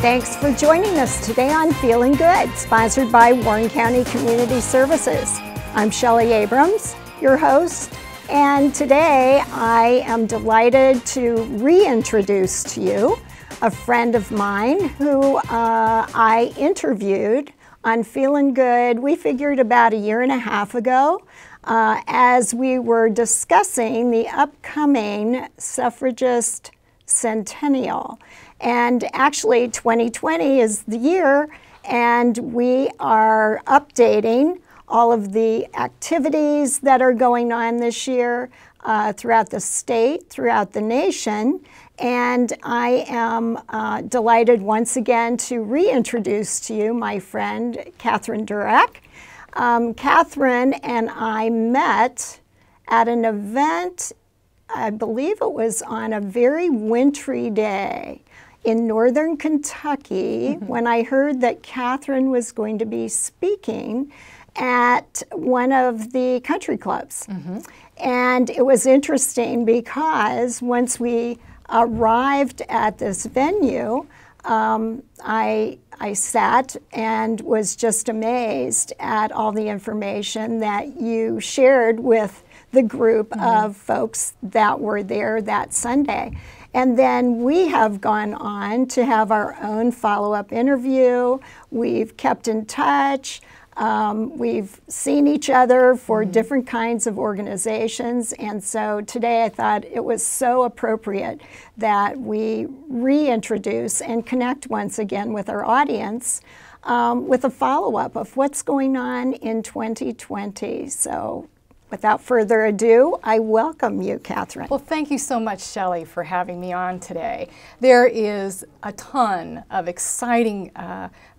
Thanks for joining us today on Feeling Good, sponsored by Warren County Community Services. I'm Shelley Abrams, your host, and today I am delighted to reintroduce to you a friend of mine who I interviewed on Feelin Good, we figured about a year and a half ago, as we were discussing the upcoming suffragist Centennial. And actually 2020 is the year, and we are updating all of the activities that are going on this year throughout the state, throughout the nation. And I am delighted once again to reintroduce to you my friend, Catherine Durek. Catherine and I met at an event, I believe it was on a very wintry day in northern Kentucky, when I heard that Catherine was going to be speaking at one of the country clubs. And it was interesting because once we arrived at this venue, I sat and was just amazed at all the information that you shared with the group of folks that were there that Sunday. And then we have gone on to have our own follow-up interview. We've kept in touch. We've seen each other for different kinds of organizations, and so today I thought it was so appropriate that we reintroduce and connect once again with our audience with a follow-up of what's going on in 2020. So without further ado, I welcome you, Catherine. Well, thank you so much, Shelley, for having me on today. There is a ton of exciting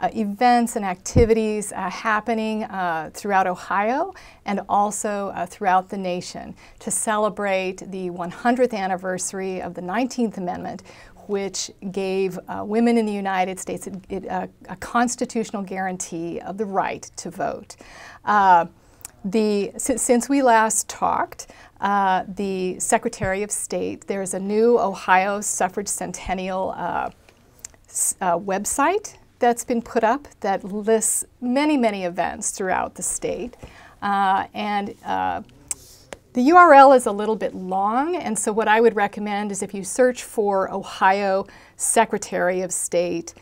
events and activities happening throughout Ohio and also throughout the nation to celebrate the 100th anniversary of the 19th Amendment, which gave women in the United States a constitutional guarantee of the right to vote. Since we last talked, the Secretary of State, there's a new Ohio Suffrage Centennial website that's been put up that lists many, many events throughout the state. The URL is a little bit long, and so what I would recommend is if you search for Ohio Secretary of State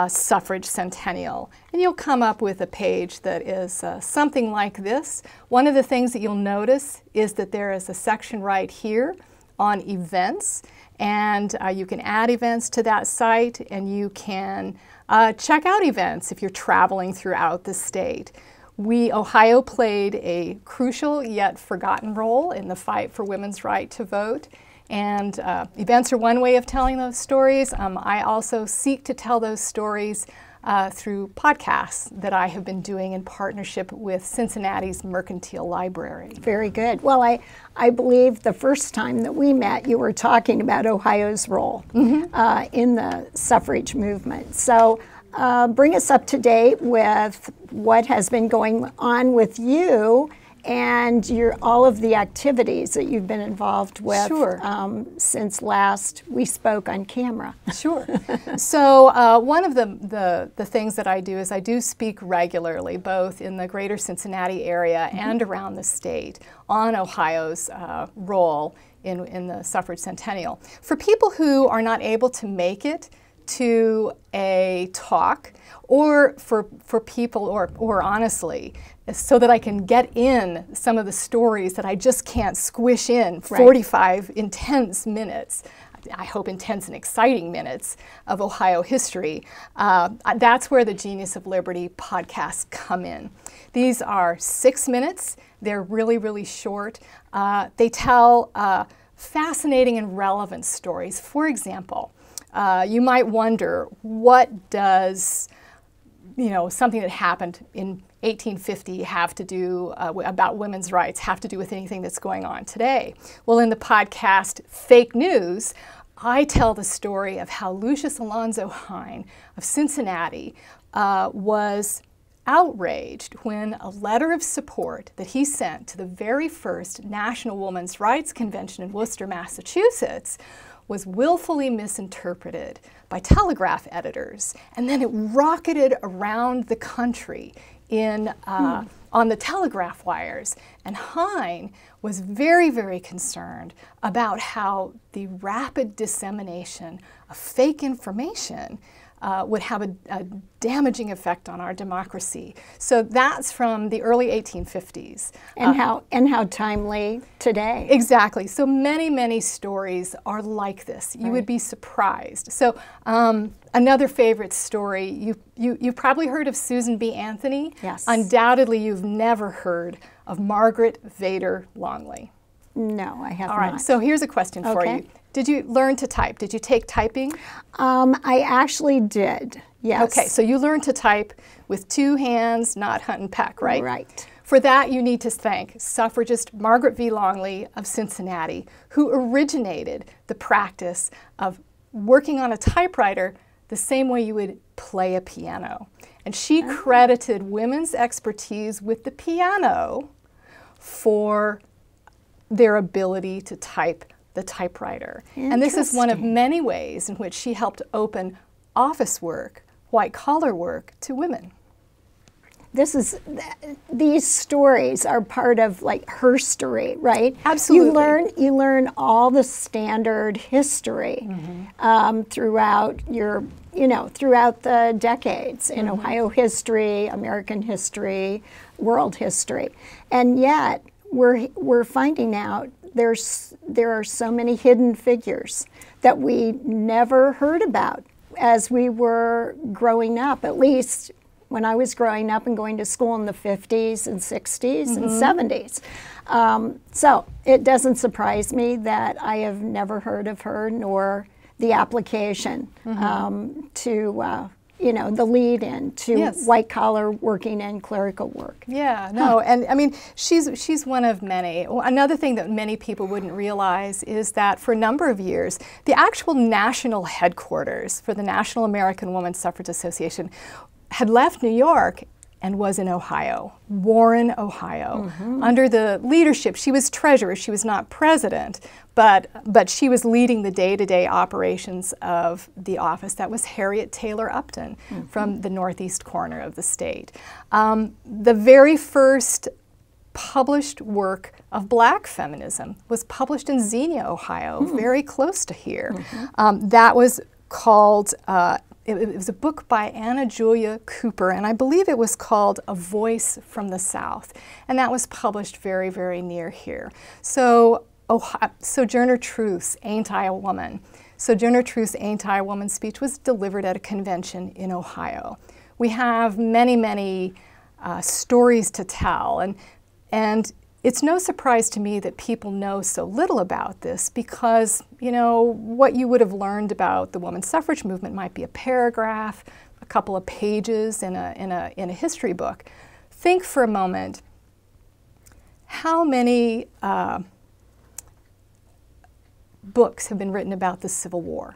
Suffrage Centennial, and you'll come up with a page that is something like this. One of the things that you'll notice is that there is a section right here on events, and you can add events to that site, and you can check out events if you're traveling throughout the state. Ohio played a crucial yet forgotten role in the fight for women's right to vote. And events are one way of telling those stories. I also seek to tell those stories through podcasts that I have been doing in partnership with Cincinnati's Mercantile Library. Very good. Well, I believe the first time that we met, you were talking about Ohio's role in the suffrage movement. So bring us up to date with what has been going on with you and all of the activities that you've been involved with since last we spoke on camera. Sure. So one of the things that I do is I do speak regularly, both in the greater Cincinnati area and around the state, on Ohio's role in the Suffrage Centennial. For people who are not able to make it to a talk, or for people, or honestly, so that I can get in some of the stories that I just can't squish in 45 intense minutes, I hope intense and exciting minutes of Ohio history. That's where the Genius of Liberty podcasts come in. These are 6 minutes. They're really, really short. They tell fascinating and relevant stories. For example, you might wonder, what does something that happened in 1850 have to do about women's rights have to do with anything that's going on today? Well, in the podcast Fake News, I tell the story of how Lucius Alonzo Hine of Cincinnati was outraged when a letter of support that he sent to the very first National Women's Rights Convention in Worcester, Massachusetts, was willfully misinterpreted by telegraph editors, and then it rocketed around the country on the telegraph wires. And Hine was very, very concerned about how the rapid dissemination of fake information would have a damaging effect on our democracy. So that's from the early 1850s. And how timely today. Exactly. So many, many stories are like this. You would be surprised. So another favorite story, you've probably heard of Susan B. Anthony. Yes. Undoubtedly you've never heard of Margaret Vader Longley. No, I have not. not. All right, so here's a question for you. Did you learn to type? Did you take typing? I actually did, yes. Okay, so you learned to type with two hands, not hunt and peck, right? Right. For that, you need to thank suffragist Margaret V. Longley of Cincinnati, who originated the practice of working on a typewriter the same way you would play a piano. And she credited women's expertise with the piano for their ability to type the typewriter. And this is one of many ways in which she helped open office work, white-collar work, to women. These stories are part of like her story, right? Absolutely. You learn all the standard history throughout throughout the decades in Ohio history, American history, world history, and yet we're finding out there are so many hidden figures that we never heard about as we were growing up, at least when I was growing up and going to school in the 50s and 60s and 70s. So it doesn't surprise me that I have never heard of her, nor the application to the lead-in to white-collar working and clerical work. Yeah, no, and I mean, she's one of many. Another thing that many people wouldn't realize is that for a number of years, the actual national headquarters for the National American Woman Suffrage Association had left New York and was in Ohio, Warren, Ohio. Under the leadership, she was treasurer, she was not president, but she was leading the day-to-day operations of the office. That was Harriet Taylor Upton from the northeast corner of the state. The very first published work of black feminism was published in Xenia, Ohio, very close to here. That was called it was a book by Anna Julia Cooper, and I believe it was called A Voice from the South, and that was published very, very near here. So Sojourner Truth's Ain't I a Woman? Sojourner Truth's Ain't I a Woman speech was delivered at a convention in Ohio. We have many, many stories to tell, and it's no surprise to me that people know so little about this because, what you would have learned about the women's suffrage movement might be a paragraph, a couple of pages in a history book. Think for a moment, how many books have been written about the Civil War?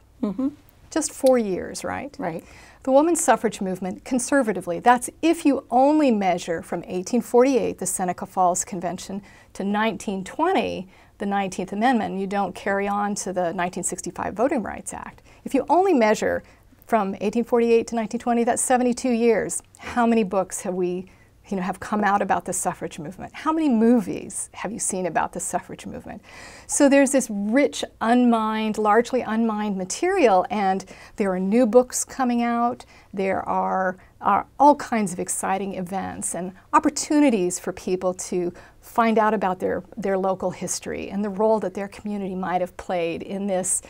Just 4 years, right? Right. The women's suffrage movement, conservatively, that's if you only measure from 1848, the Seneca Falls Convention, to 1920, the 19th Amendment, and you don't carry on to the 1965 Voting Rights Act. If you only measure from 1848 to 1920, that's 72 years. How many books have we have come out about the suffrage movement? How many movies have you seen about the suffrage movement? So there's this rich, largely unmined material, and there are new books coming out. There are all kinds of exciting events and opportunities for people to find out about their local history and the role that their community might have played in this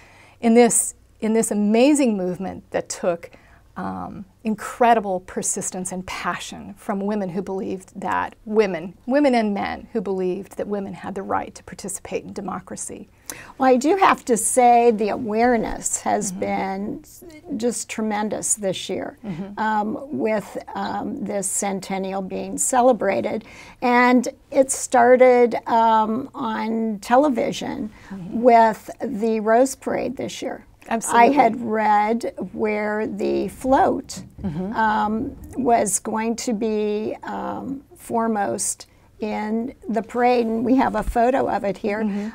amazing movement that took incredible persistence and passion from women who believed that women and men who believed that women had the right to participate in democracy. Well, I do have to say the awareness has been just tremendous this year with this centennial being celebrated. And it started on television with the Rose Parade this year. Absolutely. I had read where the float was going to be foremost in the parade, and we have a photo of it here.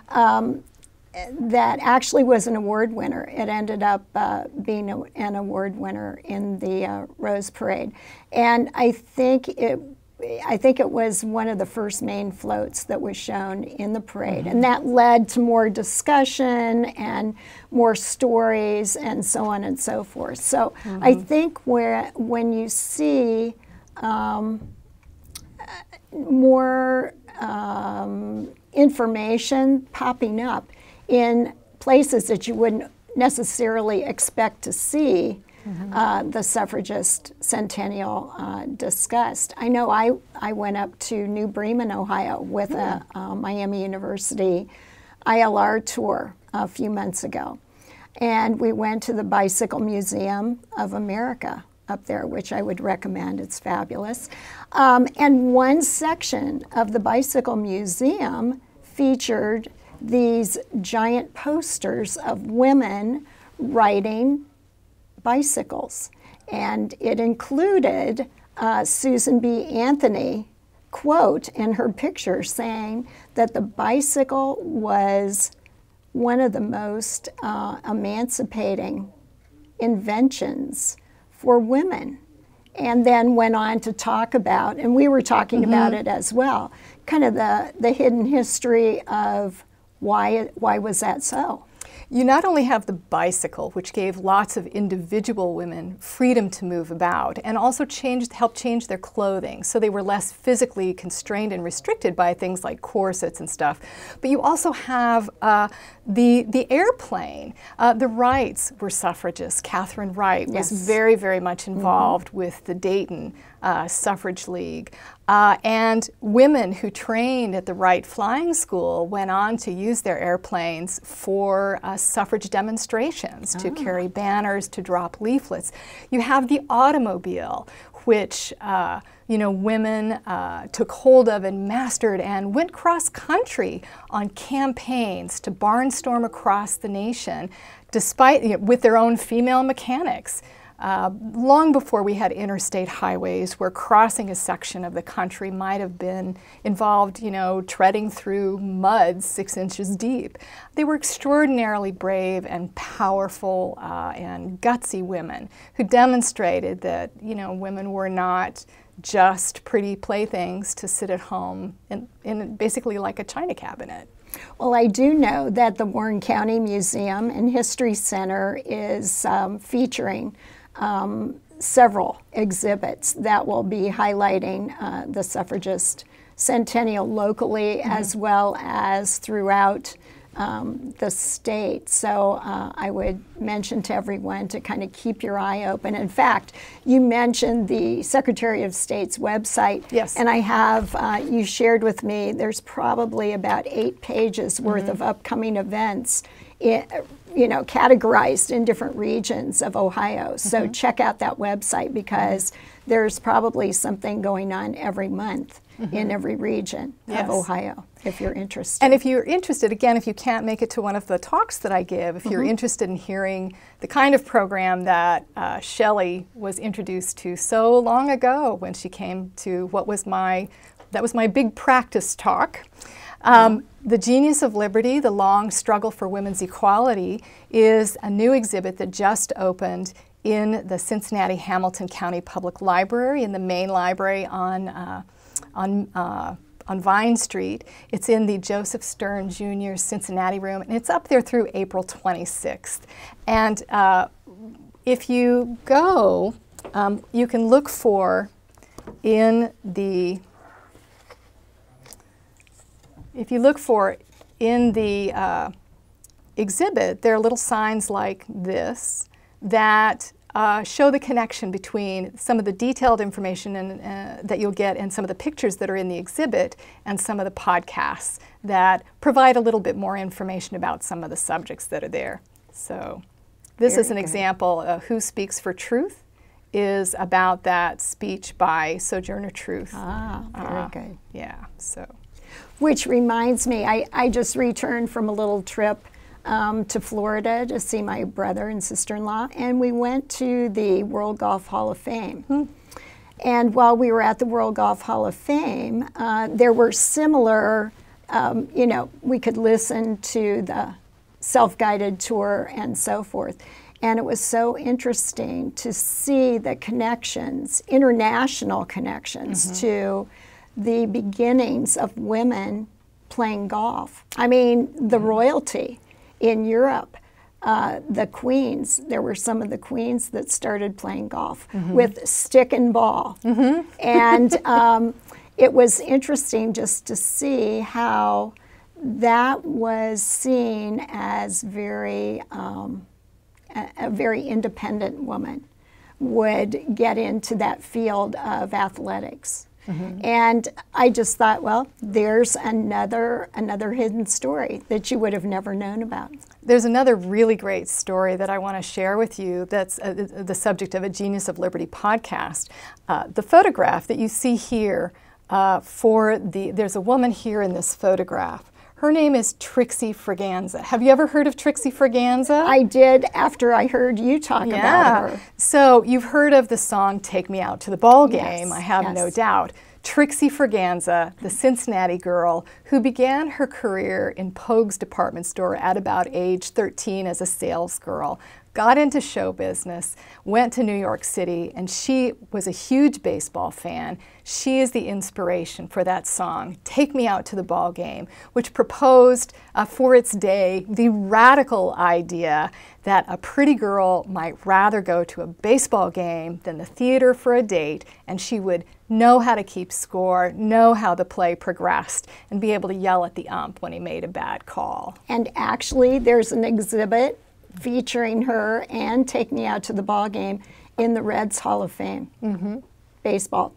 that actually was an award winner. It ended up being an award winner in the Rose Parade. And I think it was one of the first main floats that was shown in the parade. And that led to more discussion and more stories and so on and so forth. So I think when you see more information popping up in places that you wouldn't necessarily expect to see the suffragist Centennial discussed. I know I went up to New Bremen, Ohio with a Miami University ILR tour a few months ago. And we went to the Bicycle Museum of America up there, which I would recommend. It's fabulous. And one section of the Bicycle Museum featured these giant posters of women riding bicycles. And it included Susan B. Anthony quote in her picture saying that the bicycle was one of the most emancipating inventions for women. And then went on to talk about, and we were talking about it as well, kind of the hidden history of why was that so? You not only have the bicycle, which gave lots of individual women freedom to move about, and also helped change their clothing, so they were less physically constrained and restricted by things like corsets and stuff. But you also have the airplane. The Wrights were suffragists. Catherine Wright was very, very much involved with the Dayton Suffrage League. And women who trained at the Wright Flying School went on to use their airplanes for suffrage demonstrations, to carry banners, to drop leaflets. You have the automobile, which women took hold of and mastered and went cross-country on campaigns to barnstorm across the nation, despite with their own female mechanics. Long before we had interstate highways where crossing a section of the country might have been involved, treading through mud 6 inches deep. They were extraordinarily brave and powerful and gutsy women who demonstrated that, women were not just pretty playthings to sit at home in basically like a china cabinet. Well, I do know that the Warren County Museum and History Center is featuring several exhibits that will be highlighting the suffragist Centennial locally as well as throughout the state. So I would mention to everyone to kind of keep your eye open. In fact, you mentioned the Secretary of State's website. Yes. And I have, you shared with me, there's probably about 8 pages worth of upcoming events categorized in different regions of Ohio. So check out that website because there's probably something going on every month in every region of Ohio, if you're interested. And if you're interested, again, if you can't make it to one of the talks that I give, if you're interested in hearing the kind of program that Shelley was introduced to so long ago when she came to that was my big practice talk. The Genius of Liberty, The Long Struggle for Women's Equality, is a new exhibit that just opened in the Cincinnati Hamilton County Public Library, in the main library on Vine Street. It's in the Joseph Stern Jr. Cincinnati room, and it's up there through April 26th. And if you go, you can look for in the exhibit, there are little signs like this that show the connection between some of the detailed information that you'll get and some of the pictures that are in the exhibit and some of the podcasts that provide a little bit more information about some of the subjects that are there. So this is an example of Who Speaks for Truth is about that speech by Sojourner Truth. Ah, very good. Yeah, so. Which reminds me, I just returned from a little trip to Florida to see my brother and sister-in-law, and we went to the World Golf Hall of Fame. And while we were at the World Golf Hall of Fame, there were similar, we could listen to the self-guided tour and so forth. And it was so interesting to see the connections, international connections, to the beginnings of women playing golf. I mean, the royalty in Europe, the queens, there were some of the queens that started playing golf with stick and ball. And it was interesting just to see how that was seen as very, a very independent woman would get into that field of athletics. And I just thought, well, there's another hidden story that you would have never known about. There's another really great story that I want to share with you that's the subject of a Genius of Liberty podcast. The photograph that you see here there's a woman here in this photograph. Her name is Trixie Fraganza. Have you ever heard of Trixie Fraganza? I did after I heard you talk about her. So you've heard of the song Take Me Out to the Ball Game, I have no doubt. Trixie Fraganza, the Cincinnati girl who began her career in Pogue's department store at about age 13 as a sales girl, got into show business, went to New York City, and she was a huge baseball fan. She is the inspiration for that song, Take Me Out to the Ball Game, which proposed for its day the radical idea that a pretty girl might rather go to a baseball game than the theater for a date, and she would know how to keep score, know how the play progressed, and be able to yell at the ump when he made a bad call. And actually, there's an exhibit featuring her and Take Me Out to the Ball Game in the Reds Hall of Fame, baseball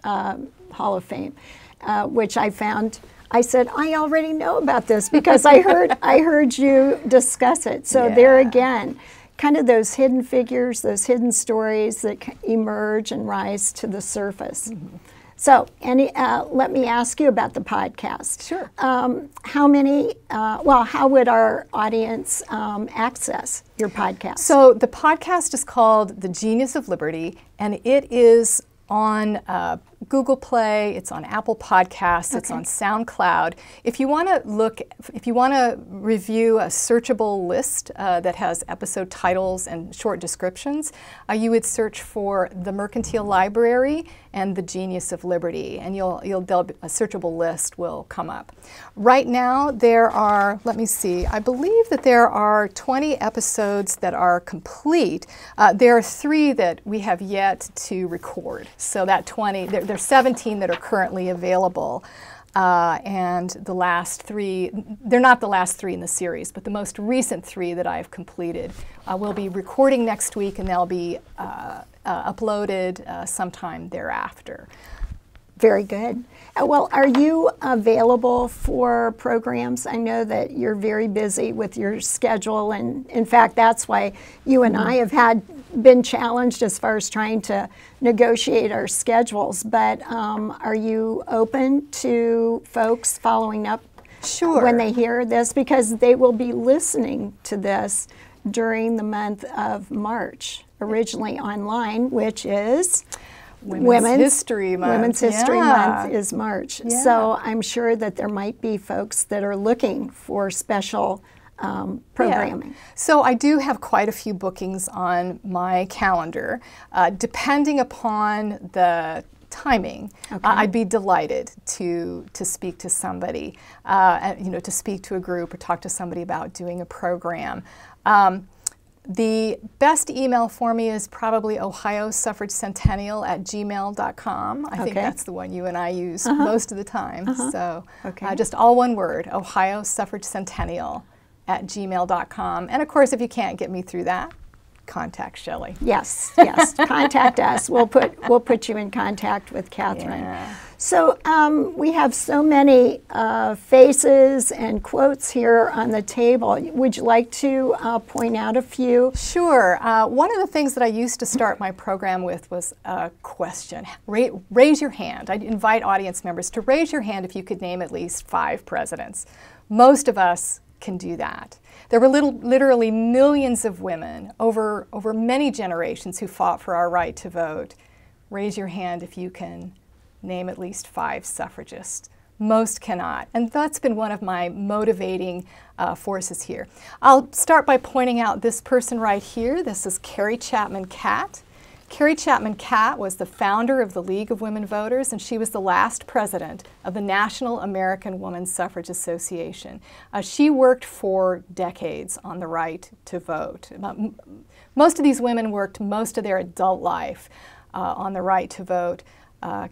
Hall of Fame, which I found. I said, I already know about this because I heard you discuss it. So there again, kind of those hidden figures, those hidden stories that emerge and rise to the surface. So, let me ask you about the podcast. Sure. How would our audience access your podcast? So the podcast is called The Genius of Liberty, and it is on Google Play, it's on Apple Podcasts, it's on SoundCloud. If you want to review a searchable list that has episode titles and short descriptions, you would search for The Mercantile Library and The Genius of Liberty, and a searchable list will come up. Right now there are, let me see, I believe that there are 20 episodes that are complete. There are 3 that we have yet to record. So that 20, there's 17 that are currently available, and the last 3, they're not the last 3 in the series, but the most recent 3 that I've completed will be recording next week, and they'll be uploaded sometime thereafter. Very good. Well, are you available for programs? I know that you're very busy with your schedule, and in fact, that's why you and I have been challenged as far as trying to negotiate our schedules. But are you open to folks following up when they hear this? Because they will be listening to this during the month of March, originally online, which is Women's History Month. Women's History Month is March. So I'm sure that there might be folks that are looking for special programming. So I do have quite a few bookings on my calendar. Depending upon the timing, I'd be delighted to speak to somebody, to speak to a group or talk to somebody about doing a program. The best email for me is probably Ohio Suffrage Centennial @gmail.com. I think that's the one you and I use most of the time. So just all one word, Ohio Suffrage Centennial @gmail.com. And of course, if you can't get me through that, contact Shelley. Yes, contact us. We'll put you in contact with Catherine. So we have so many faces and quotes here on the table. Would you like to point out a few? Sure. One of the things that I used to start my program with was a question. Raise your hand. I'd invite audience members to raise your hand if you could name at least 5 presidents. Most of us can do that. There were literally millions of women over many generations who fought for our right to vote. Raise your hand if you can name at least 5 suffragists. Most cannot. And that's been one of my motivating forces here. I'll start by pointing out this person right here. This is Carrie Chapman Catt. Carrie Chapman Catt was the founder of the League of Women Voters, and she was the last president of the National American Women's Suffrage Association. She worked for decades on the right to vote. Most of these women worked most of their adult life on the right to vote.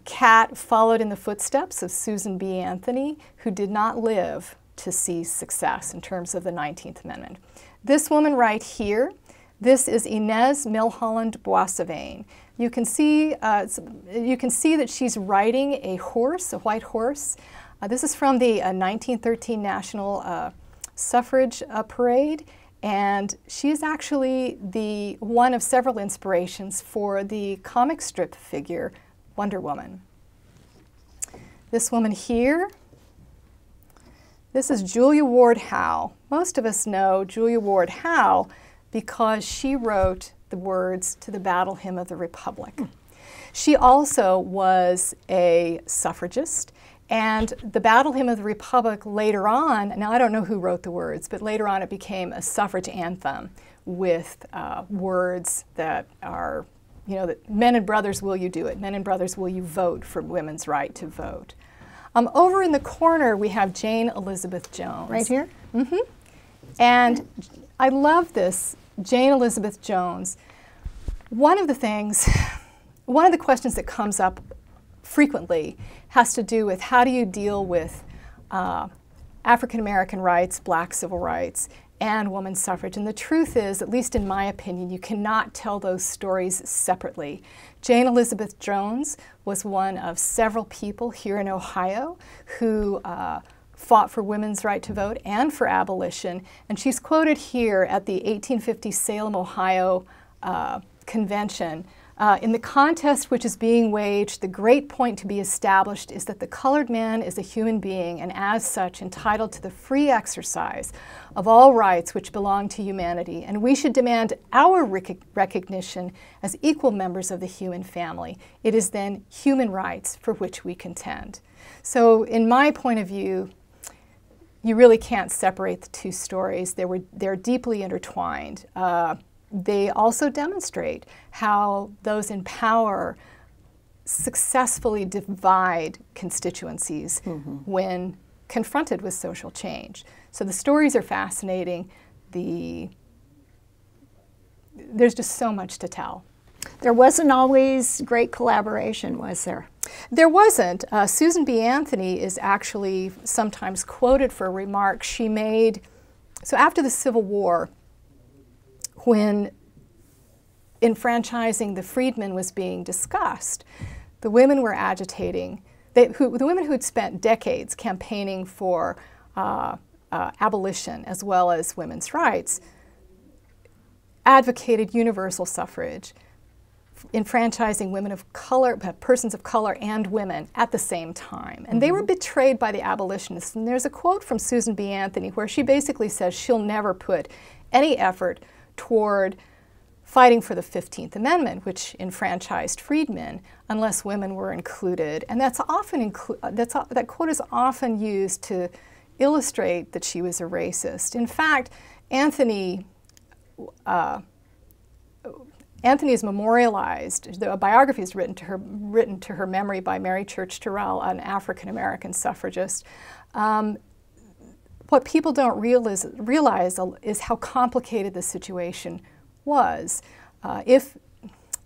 Catt followed in the footsteps of Susan B. Anthony, who did not live to see success in terms of the 19th Amendment. This woman right here, this is Inez Milholland Boissevin. You can see that she's riding a horse, a white horse. This is from the 1913 National Suffrage Parade, and she is actually one of several inspirations for the comic strip figure Wonder Woman. This woman here, this is Julia Ward Howe. Most of us know Julia Ward Howe because she wrote the words to the Battle Hymn of the Republic. She also was a suffragist, and the Battle Hymn of the Republic later on, now I don't know who wrote the words, but later on it became a suffrage anthem with words that are, you know, that men and brothers, will you do it? Men and brothers, will you vote for women's right to vote? Over in the corner, we have Jane Elizabeth Jones. Right here? Mm-hmm. And I love this, Jane Elizabeth Jones. One of the questions that comes up frequently has to do with how do you deal with African American rights, black civil rights, and women's suffrage. And the truth is, at least in my opinion, you cannot tell those stories separately. Jane Elizabeth Jones was one of several people here in Ohio who fought for women's right to vote and for abolition. And she's quoted here at the 1850 Salem, Ohio convention. In the contest which is being waged, the great point to be established is that the colored man is a human being and as such entitled to the free exercise of all rights which belong to humanity, and we should demand our recognition as equal members of the human family. It is then human rights for which we contend. So in my point of view, you really can't separate the two stories. They're deeply intertwined. They also demonstrate how those in power successfully divide constituencies when confronted with social change. So the stories are fascinating. There's just so much to tell. There wasn't always great collaboration, was there? There wasn't. Susan B. Anthony is actually sometimes quoted for a remark she made. So after the Civil War, when enfranchising the freedmen was being discussed, the women were agitating. The women who had spent decades campaigning for abolition as well as women's rights advocated universal suffrage, enfranchising women of color, persons of color and women at the same time. And they were betrayed by the abolitionists. And there's a quote from Susan B. Anthony where she basically says she'll never put any effort toward fighting for the 15th Amendment, which enfranchised freedmen, unless women were included. And that's often that quote is often used to illustrate that she was a racist. In fact, Anthony is memorialized. A biography is written to her memory by Mary Church Terrell, an African-American suffragist. What people don't realize is how complicated the situation was. If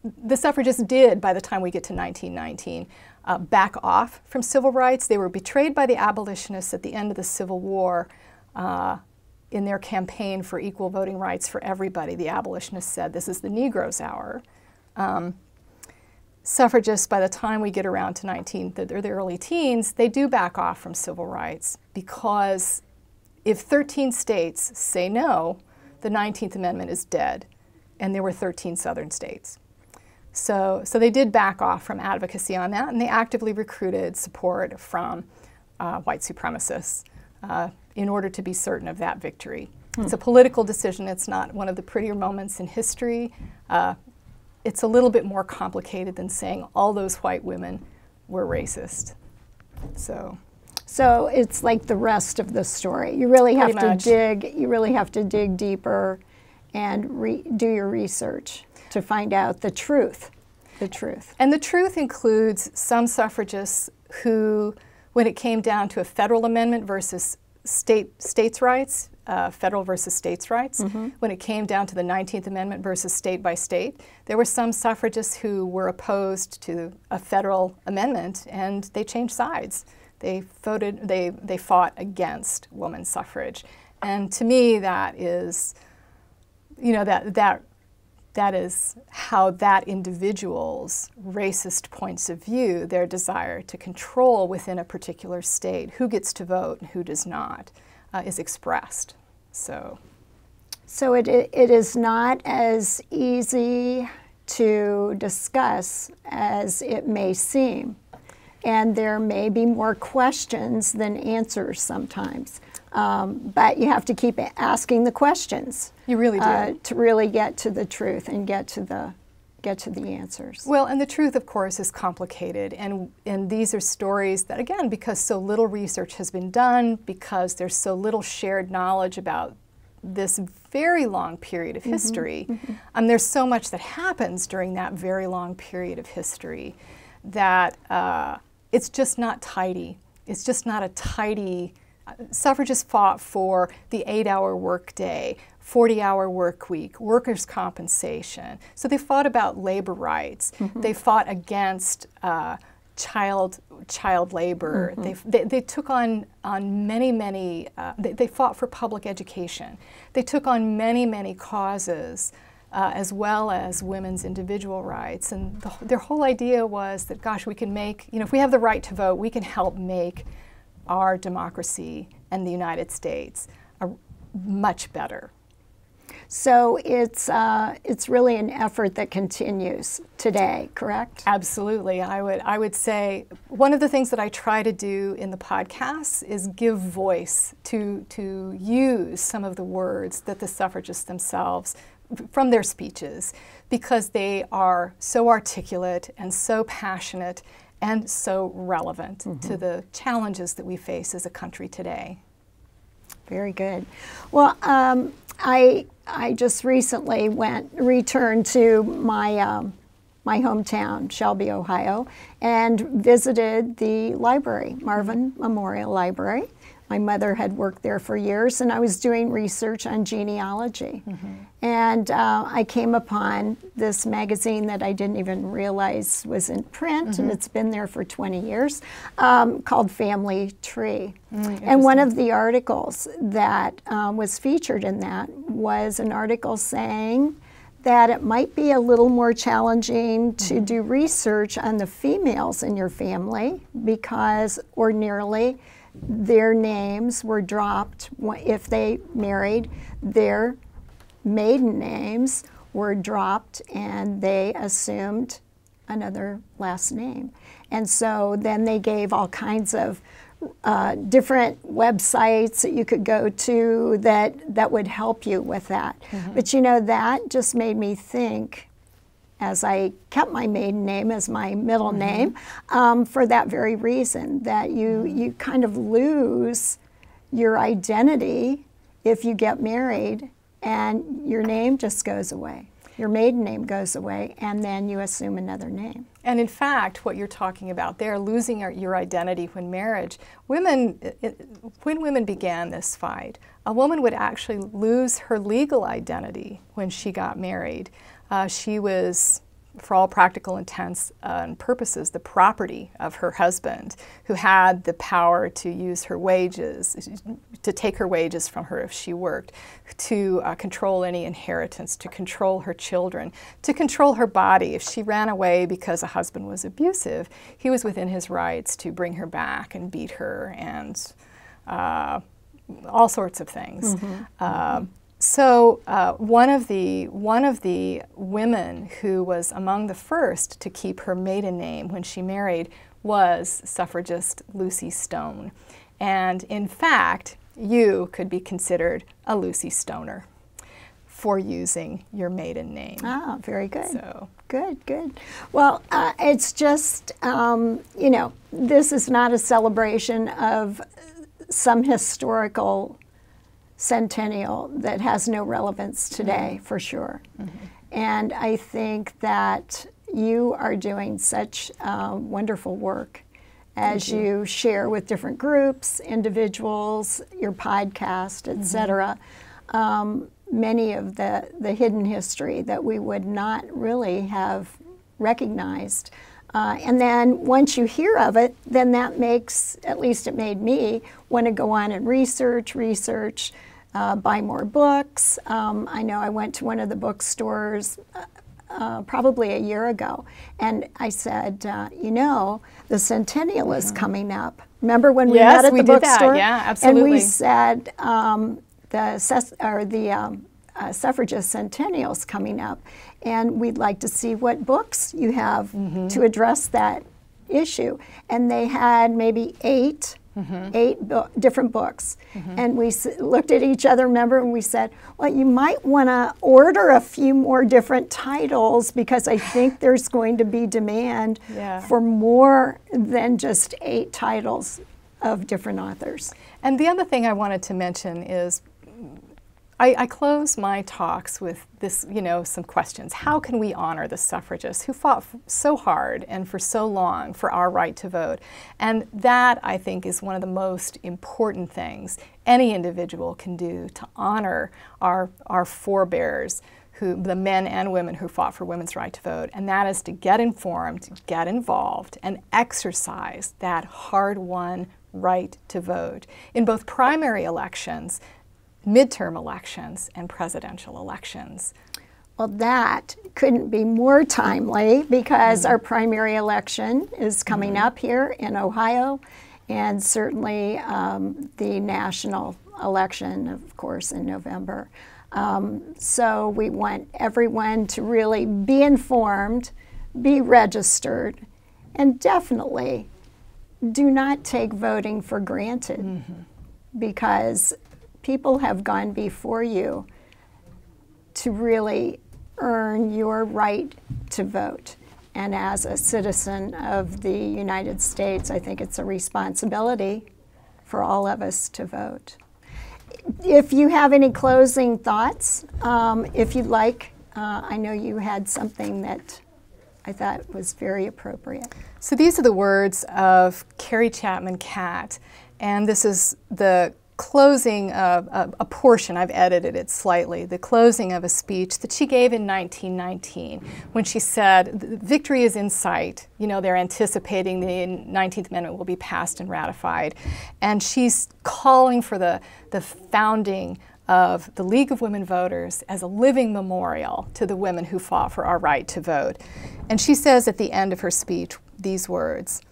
the suffragists did, by the time we get to 1919, back off from civil rights, they were betrayed by the abolitionists at the end of the Civil War in their campaign for equal voting rights for everybody. The abolitionists said, this is the Negro's hour. Suffragists, by the time we get around to the early teens, they do back off from civil rights because if 13 states say no, the 19th Amendment is dead, and there were 13 southern states. So they did back off from advocacy on that, and they actively recruited support from white supremacists in order to be certain of that victory. It's a political decision. It's not one of the prettier moments in history. It's a little bit more complicated than saying all those white women were racist. So So it's like the rest of the story. You really have Pretty to much. dig. You really have to dig deeper, and do your research to find out the truth. The truth. And the truth includes some suffragists who, when it came down to a federal amendment versus states' rights, federal versus states' rights, when it came down to the 19th Amendment versus state by state, there were some suffragists who were opposed to a federal amendment, and they changed sides. They voted, they fought against women's suffrage. And to me, that is, you know, that is how that individual's racist points of view, their desire to control within a particular state who gets to vote and who does not, is expressed. So it is not as easy to discuss as it may seem, and there may be more questions than answers sometimes. But you have to keep asking the questions. You really do. To really get to the truth and get to the answers. Well, and the truth, of course, is complicated, and these are stories that, again, because so little research has been done, because there's so little shared knowledge about this very long period of history, there's so much that happens during that very long period of history that it's just not tidy. It's just not a tidy. Suffragists fought for the 8-hour workday, 40-hour work week, workers' compensation. So they fought about labor rights. They fought against child labor. They took on many, they fought for public education. They took on many causes, as well as women's individual rights. And their whole idea was that, gosh, we can make, you know, if we have the right to vote, we can help make our democracy and the United States much better. So it's really an effort that continues today, correct? Absolutely. I would say one of the things that I try to do in the podcasts is give voice to use some of the words that the suffragists themselves from their speeches, because they are so articulate and so passionate and so relevant to the challenges that we face as a country today. Very good. Well, I just recently returned to my my hometown, Shelby, Ohio, and visited the library, Marvin Memorial Library. My mother had worked there for years, and I was doing research on genealogy. And I came upon this magazine that I didn't even realize was in print, and it's been there for 20 years, called Family Tree. And one of the articles that was featured in that was an article saying that it might be a little more challenging to do research on the females in your family, because ordinarily their names were dropped if they married. Their maiden names were dropped and they assumed another last name. And so then they gave all kinds of different websites that you could go to that would help you with that. But you know, that just made me think, as I kept my maiden name as my middle name, for that very reason, that you kind of lose your identity if you get married and your name just goes away. Your maiden name goes away, and then you assume another name. And in fact, what you're talking about there, losing your identity when marriage, when women began this fight, a woman would actually lose her legal identity when she got married. She was, for all practical intents and purposes, the property of her husband, who had the power to use her wages, to take her wages from her if she worked, to control any inheritance, to control her children, to control her body. If she ran away because a husband was abusive, he was within his rights to bring her back and beat her and all sorts of things. So one of the women who was among the first to keep her maiden name when she married was suffragist Lucy Stone. And in fact, you could be considered a Lucy Stoner. for using your maiden name. Ah, very good. So. Good, good. Well, it's just, you know, this is not a celebration of some historical centennial that has no relevance today, for sure. And I think that you are doing such wonderful work as you share with different groups, individuals, your podcast, etc. Many of the hidden history that we would not really have recognized. And then once you hear of it, then that makes, at least it made me, want to go on and research, buy more books. I know I went to one of the bookstores probably a year ago, and I said, you know, the Centennial is coming up. Remember when we met at the bookstore? Yeah, absolutely. And we said, the Suffragist Centennial's coming up, and we'd like to see what books you have to address that issue. And they had maybe eight different books. And we looked at each other, remember, and we said, well, you might want to order a few more different titles, because I think there's going to be demand for more than just 8 titles of different authors. And the other thing I wanted to mention is I close my talks with this, you know, some questions. How can we honor the suffragists who fought so hard and for so long for our right to vote? And that, I think, is one of the most important things any individual can do to honor our forebears, the men and women who fought for women's right to vote, and that is to get informed, get involved, and exercise that hard-won right to vote in both primary elections, midterm elections, and presidential elections. Well, that couldn't be more timely, because our primary election is coming up here in Ohio, and certainly the national election, of course, in November. So we want everyone to really be informed, be registered, and definitely do not take voting for granted, because people have gone before you to really earn your right to vote. And as a citizen of the United States, I think it's a responsibility for all of us to vote. If you have any closing thoughts, if you'd like, I know you had something that I thought was very appropriate. So these are the words of Carrie Chapman Catt, and this is the closing of a portion, I've edited it slightly, the closing of a speech that she gave in 1919 when she said, victory is in sight. You know, they're anticipating the 19th Amendment will be passed and ratified. And she's calling for the founding of the League of Women Voters as a living memorial to the women who fought for our right to vote. And she says at the end of her speech these words,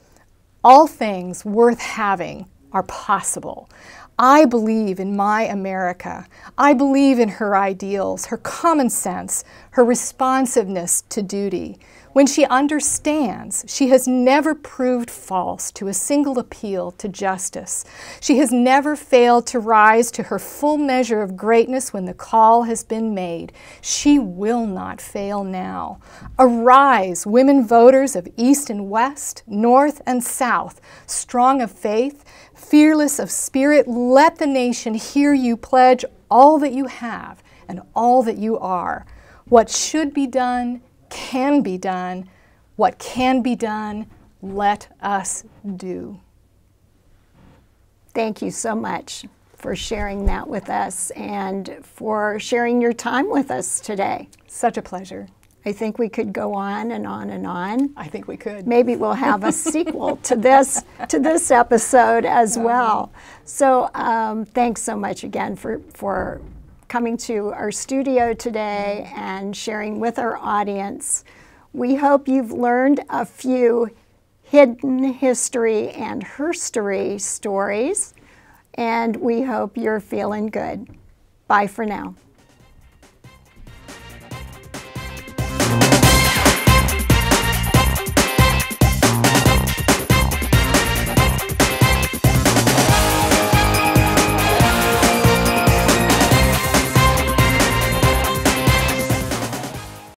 "All things worth having are possible. I believe in my America. I believe in her ideals, her common sense, her responsiveness to duty. When she understands, she has never proved false to a single appeal to justice. She has never failed to rise to her full measure of greatness when the call has been made. She will not fail now. Arise, women voters of East and West, North and South, strong of faith, fearless of spirit. Let the nation hear you pledge all that you have and all that you are. What should be done can be done. What can be done, let us do." Thank you so much for sharing that with us and for sharing your time with us today. Such a pleasure. I think we could go on and on and on. I think we could. Maybe we'll have a sequel to this episode as well. So thanks so much again for coming to our studio today and sharing with our audience. We hope you've learned a few hidden history and herstory stories, and we hope you're feeling good. Bye for now.